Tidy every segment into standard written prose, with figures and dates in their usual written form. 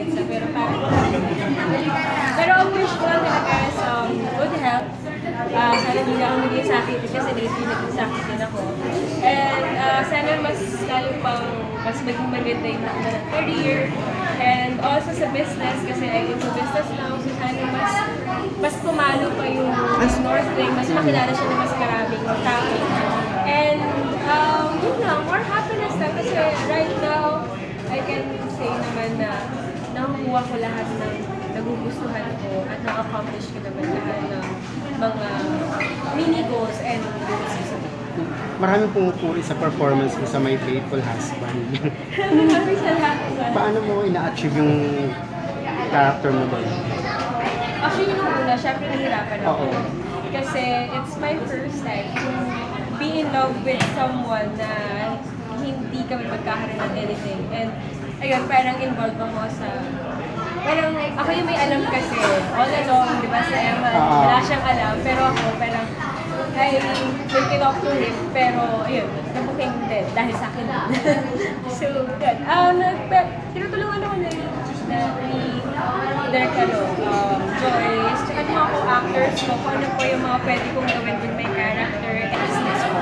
EDSA, pero parang pero ang wish ko lang talaga is good health. Sana hindi na ako maging sakit kasi lately naging sakit din ako. And sana mas lalo pang mas maging maganda yung mga career. And also sa business, kasi I go to business now, so sana mas pumalo pa yung North Wing, mas makilala siya ng mas maraming tao. And yun lang, more happiness lang kasi right now, I can say naman na nakukuha ko lahat ng nagugustuhan ko at na-accomplish ko naman lahat ng mga mini goals and goals ko sa Maraming pumupuri sa performance mo sa My Faithful Husband. Maraming salamat. Paano mo ina-achieve yung character mo doon? Actually, nung una, syempre nahirapan ako. Oo. Kasi it's my first time to be in love with someone na hindi kami magkakaroon ng anything. And ayun, parang involved ako sa... Parang ako yung may alam kasi, all along, di ba, si Emma, wala siyang alam. Pero ako, parang, I will talk to him, pero ayun, nabuking din, dahil sa akin. So, good. Tinutulungan ako ni Dirk, Joyce, tsaka yung mga co-actors ko, kung ano po yung mga pwede kong gawin with my character and business ko.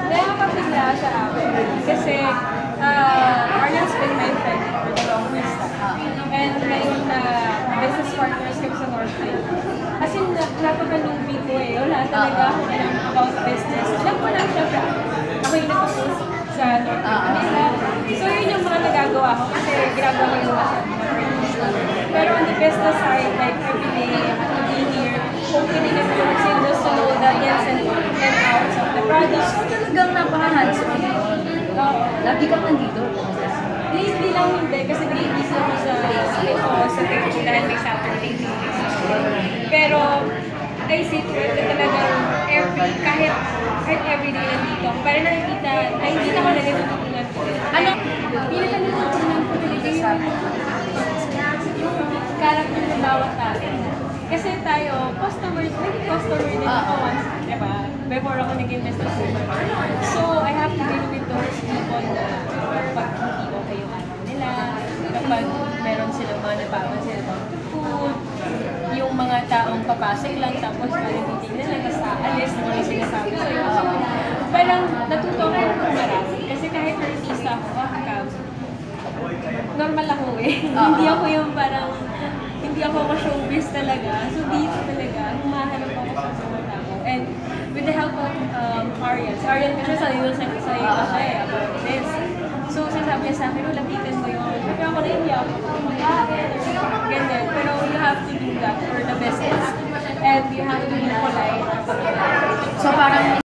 Nakakapigla sa akin, kasi Arlen's been my friend for the longest time. And ngayon na business partners kami sa Northfield. As in, napaka-lubi ko eh. Wala talaga ako alam about business. Alam ko lang siya, ako yung nag-post sa Northfield. So yun yung mga nagagawa ko kasi ginagawa ko yung mga pero on the business side, like every day, I have to be here, opening and closing the soul, the ins and outs of the products. So talagang napaka-hands-on. Lagi kang nandito. Lately lang hindi, kasi nag-iisip ako sa picture dahil may Saturday meetings. Pero, I see to it na talagang kahit everyday nandito ako, parang nakikita, ay hindi na ako nagatutunan ko. Ano? Pinatanitutunan ko talaga yung character ng bawat tao. Kasi tayo, naging customer din ako once, diba? Before ako naging business woman. So, I have to deal with those people na pag hindi okay yung araw nila, kapag meron silang mga napapansin about the food, yung mga taong papasok lang tapos parang titignan lang, tapos aalis, na mga sinasabi sa'yo. So, parang natuto ako ng marami. Kasi kahit artista ako, normal ako eh. Hindi ako yung parang, hindi ako ma-showbiz talaga. So dito talaga, humahanap ako sa mga tao. And with the help of Arian, si Arian kasi sa iyo siya about this. So sinasabi niya sa akin, lapitan mo yun. Pero ako na hindi ako ganyan. Pero you have to do that for the business. And you have to be polite. So parang